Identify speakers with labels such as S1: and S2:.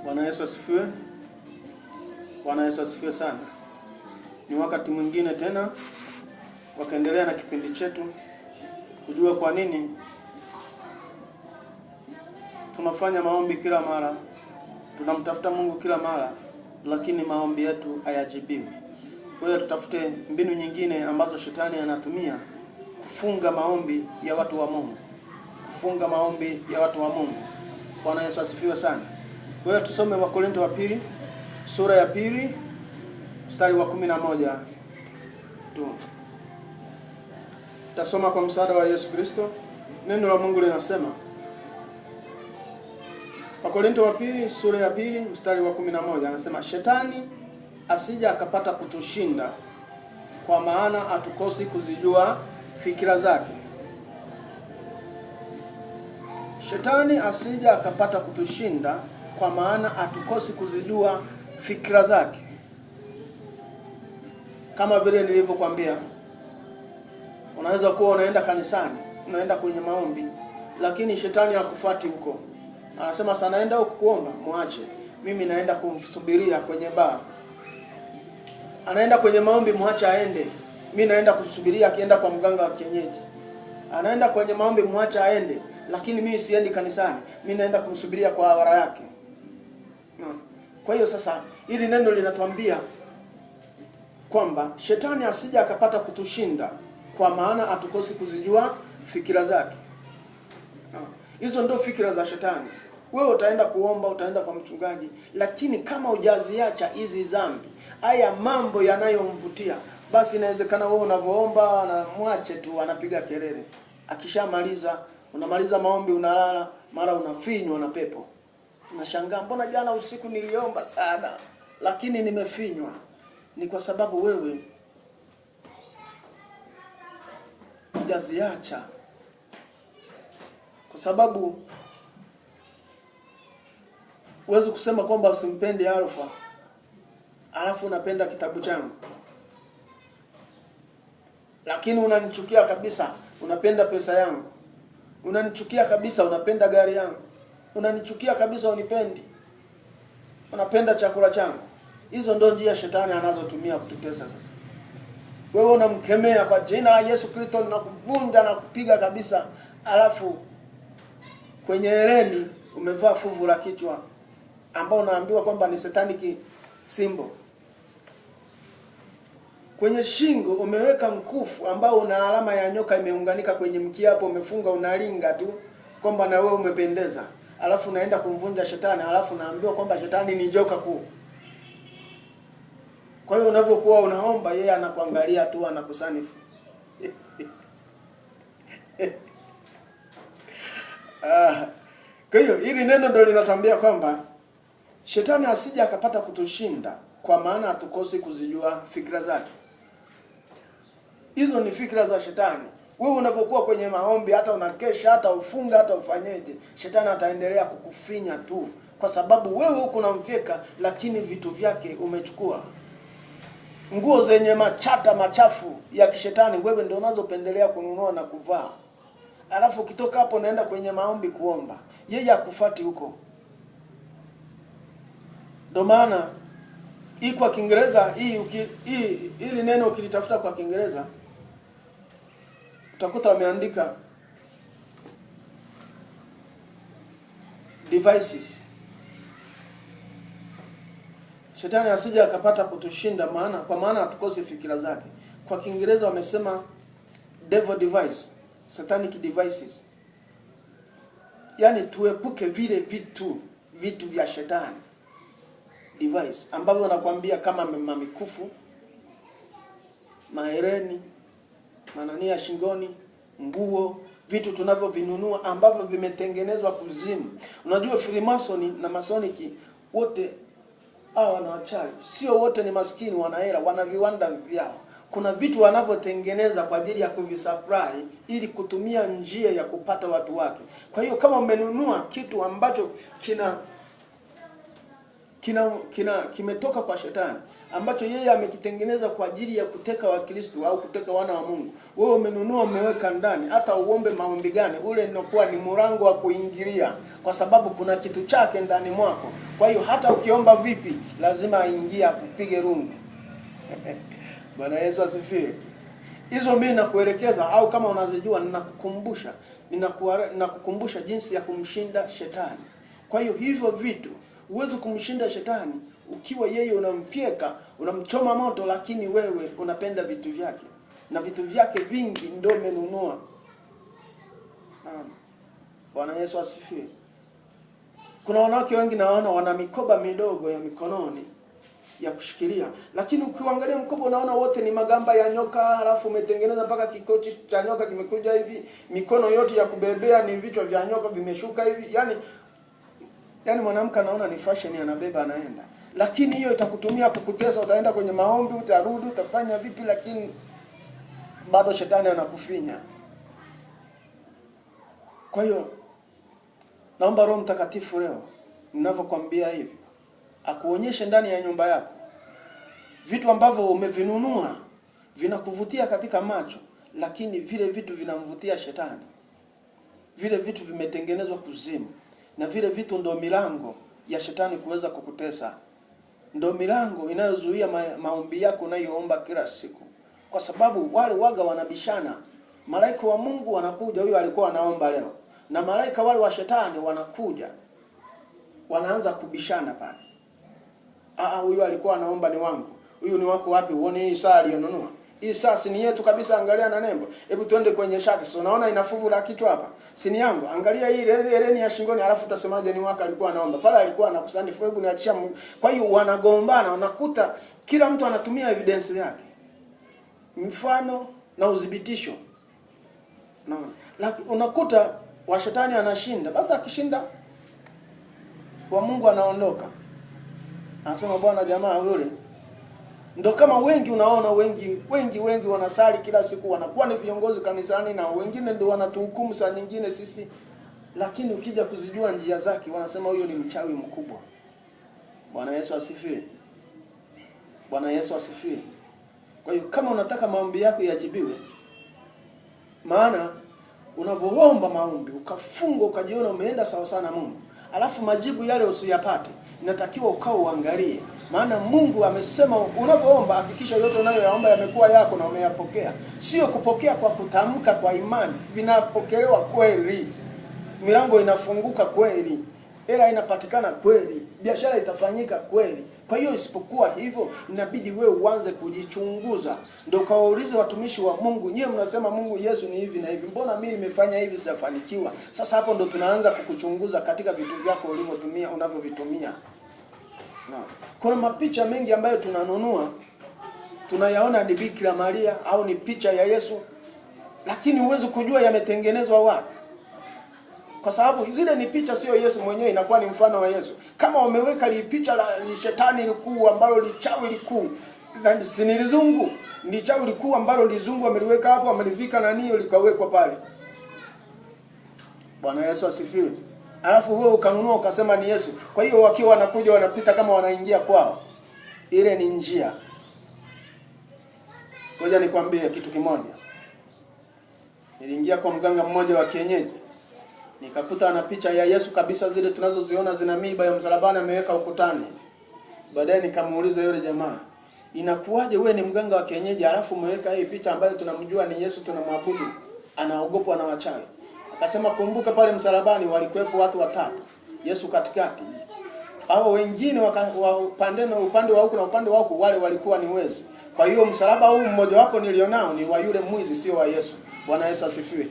S1: Bwana Yesu asifiwe. Bwana Yesu asifiwe sana. Ni wakati mwingine tena wakaendelea na kipindi chetu kujua kwa nini tunafanya maombi kila mara, tunamtafuta Mungu kila mara, lakini maombi yetu hayajibiwi. Kwa hiyo tutafute mbinu nyingine ambazo shetani anatumia kufunga maombi ya watu wa Mungu. Kufunga maombi ya watu wa Mungu. Bwana Yesu asifiwe sana. Kwa hiyo tusome Wakorintho wa pili, sura ya pili, mstari wa 11 tu. Tasoma kwa msaada wa Yesu Kristo. Neno la Mungu linasema, Wakorintho wa pili, sura ya pili, mstari wa 11, anasema, shetani asija akapata kutushinda, kwa maana hatukosi kuzijua fikira zake. Shetani asija akapata kutushinda, kwa maana hatukosi kuzijua fikira zake. Kama vile nilivyokuambia, unaweza kuwa unaenda kanisani, unaenda kwenye maombi, lakini shetani hakufuati huko. Anasema sana, naenda huko kuomba, muache. Mimi naenda kumsubiria kwenye baa. Anaenda kwenye maombi, muache aende. Mimi naenda kusubiria akienda kwa mganga wa kienyeji. Anaenda kwenye maombi, muache aende, lakini mimi siendi kanisani. Mimi naenda kumsubiria kwa awara yake. Kwa hiyo sasa hili neno linatuambia kwamba shetani asija akapata kutushinda, kwa maana hatukosi kuzijua fikira zake. Hizo ndio fikira za shetani. Wewe utaenda kuomba, utaenda kwa mchungaji, lakini kama hujaziacha hizi dhambi, haya mambo yanayomvutia, basi inawezekana wewe unavoomba na mwache tu anapiga kelele. Akishamaliza, unamaliza maombi, unalala, mara unafinywa na pepo. Unashangaa, mbona jana usiku niliomba sana lakini nimefinywa? Ni kwa sababu wewe hujaziacha. Kwa sababu uweze kusema kwamba usimpendi Alfa, alafu unapenda kitabu changu, lakini unanichukia kabisa, unapenda pesa yangu. Unanichukia kabisa, unapenda gari yangu. Unanichukia kabisa, unipendi, unapenda chakula changu. Hizo ndio njia shetani anazotumia kututesa sasa. Wewe unamkemea kwa jina la Yesu Kristo, ninakuvunja na kupiga kabisa, alafu kwenye hereni umevaa fuvu la kichwa ambao unaambiwa kwamba ni satanic symbol. Kwenye shingo umeweka mkufu ambao una alama ya nyoka imeunganika kwenye mkia hapo, umefunga, unalinga tu kwamba na wewe umependeza. Alafu unaenda kumvunja shetani, alafu unaambiwa kwamba shetani ni joka kuu. Kwa hiyo unavyokuwa unaomba, yeye anakuangalia tu, anakusanifu. Kwa hiyo hili neno ndio linatuambia kwamba shetani asija akapata kutushinda, kwa maana hatukosi kuzijua fikra zake. Hizo ni fikra za shetani. Wewe unavyokuwa kwenye maombi, hata unakesha, hata ufunga, hata ufanyeje, shetani ataendelea kukufinya tu, kwa sababu wewe uko unamfyeka, lakini vitu vyake umechukua. Nguo zenye machata machafu ya kishetani wewe ndio unazopendelea kununua na kuvaa. Alafu ukitoka hapo unaenda kwenye maombi kuomba, yeye akufuati huko. Ndio maana hii kwa Kiingereza hili neno ukilitafuta kwa Kiingereza utakuta wameandika devices. Shetani asija akapata kutushinda, kwa maana hatukosi fikira zake. Kwa Kiingereza wamesema devil device, satanic devices. Yaani tuepuke vile vitu vya shetani. Device ambavyo wanakuambia kama mamikufu, mahereni, manania shingoni, nguo, vitu tunavyovinunua ambavyo vimetengenezwa kuzimu. Unajua Freemason na Masonic wote hao wanawachawi. Sio wote ni maskini, wanahela, wana viwanda vyao. Kuna vitu wanavyotengeneza kwa ajili ya kuvisupply ili kutumia njia ya kupata watu wake. Kwa hiyo kama umenunua kitu ambacho kimetoka kwa shetani, ambacho yeye amekitengeneza kwa ajili ya kuteka Wakristo au kuteka wana wa Mungu, wewe umenunua, umeweka ndani, hata uombe maombi gani, ule unakuwa ni mlango wa kuingilia, kwa sababu kuna kitu chake ndani mwako. Kwa hiyo hata ukiomba vipi lazima aingia kupige rungu. Bwana Yesu asifiwe. Hizo mimi nakuelekeza, au kama unazijua ninakukumbusha jinsi ya kumshinda shetani. Kwa hiyo hivyo vitu uweze kumshinda shetani ukiwa yeye unamfyeka, unamchoma moto, lakini wewe unapenda vitu vyake. Na vitu vyake vingi ndio umenunua. Bwana Yesu asifiwe. Kuna wanawake wengi naona wana mikoba midogo ya mikononi ya kushikilia, lakini ukiangalia mkoba unaona wote ni magamba ya nyoka, halafu umetengeneza mpaka kikochi cha nyoka kimekuja hivi, mikono yote ya kubebea ni vichwa vya nyoka vimeshuka hivi. Yaani mwanamke anaona ni fashion, anabeba anaenda. Lakini hiyo itakutumia kukutesa, utaenda kwenye maombi, utarudi, utafanya vipi, lakini bado shetani anakufinya. Kwa hiyo naomba Roho Mtakatifu leo ninavyokuambia hivi akuonyeshe ndani ya nyumba yako vitu ambavyo umevinunua vinakuvutia katika macho, lakini vile vitu vinamvutia shetani. Vile vitu vimetengenezwa kuzimu, na vile vitu ndio milango ya shetani kuweza kukutesa. Ndio milango inayozuia maombi yako unayoomba kila siku. Kwa sababu wale waga wanabishana. Malaika wa Mungu wanakuja, huyu alikuwa anaomba leo, na malaika wale wa shetani wanakuja, wanaanza kubishana pale. Huyu alikuwa anaomba ni wangu. Huyu ni wako wapi? Uone hii saa aliyonunua. Hii saa si ni yetu kabisa, angalia na nembo. Hebu tuende kwenye shati. So unaona ina fuvu la kichwa hapa. Si ni yangu. Angalia hii hereni ya shingoni, alafu utasemaje ni wako alikuwa anaomba. Pale alikuwa anakusanya fuvu, hebu niachia. Kwa hiyo wanagombana, unakuta kila mtu anatumia evidence yake. Mfano na udhibitisho. Naona. Lakini unakuta wa shetani anashinda. Basi akishinda wa Mungu anaondoka. Anasema Bwana jamaa yule. Ndio kama wengi unaona wengi wanasali kila siku, wanakuwa ni viongozi kanisani, na wengine ndio wanatuhukumu saa nyingine sisi. Lakini ukija kuzijua njia zake wanasema huyo ni mchawi mkubwa. Bwana Yesu asifiwe. Bwana Yesu asifiwe. Kwa hiyo kama unataka maombi yako yajibiwe, maana unavoomba maombi ukafunga ukajiona umeenda sawa sana Mungu, alafu majibu yale usiyapate, inatakiwa ukao uangalie. Maana Mungu amesema unapoomba hakikisha yote unayoyaomba yamekuwa yako na umeyapokea. Sio kupokea kwa kutamka kwa imani, vinapokelewa kweli. Milango inafunguka kweli. Hela inapatikana kweli. Biashara itafanyika kweli. Kwa hiyo isipokuwa hivyo inabidi wewe uanze kujichunguza. Ndio kawaulize watumishi wa Mungu, nyewe mnasema Mungu Yesu ni hivi na hivi, mbona mimi nimefanya hivi sifanikiwa? Sasa hapo ndo tunaanza kukuchunguza katika vitu vyako ulivyotumia, unavyovitumia. Kuna mapicha mengi ambayo tunanunua, tunayaona ni Bikira Maria au ni picha ya Yesu, lakini huwezi kujua yametengenezwa wapi. Kwa sababu zile ni picha, sio Yesu mwenyewe, inakuwa ni mfano wa Yesu. Kama wameweka li picha la shetani likuu ambalo lichawi likuu, si ni lizungu, ni chawi likuu ambalo lizungu ameliweka hapo, amelivika na nio likawekwa pale. Bwana Yesu asifiwe. Alafu wewe ukanunua ukasema ni Yesu. Kwa hiyo wakiwa wanakuja wanapita kama wanaingia kwao. Ile ni njia. Ngoja nikwambie kitu kimoja. Niliingia kwa mganga mmoja wa kienyeji. Nikakuta ana picha ya Yesu kabisa, zile tunazoziona zina miiba ya msalabani ameweka ukutani. Baadaye nikamuuliza yule jamaa, inakuwaje wewe ni mganga wa kienyeji alafu umeweka hii picha ambayo tunamjua ni Yesu tunamwabudu, anaogopwa na wachawi? Akasema kumbuka pale msalabani walikuwepo watu watatu, Yesu katikati. Hao wengine upande wa huku na upande wa huku wale walikuwa ni wezi. Kwa hiyo msalaba huu mmoja wapo nilionao ni wa yule mwizi, sio wa Yesu. Bwana Yesu asifiwe.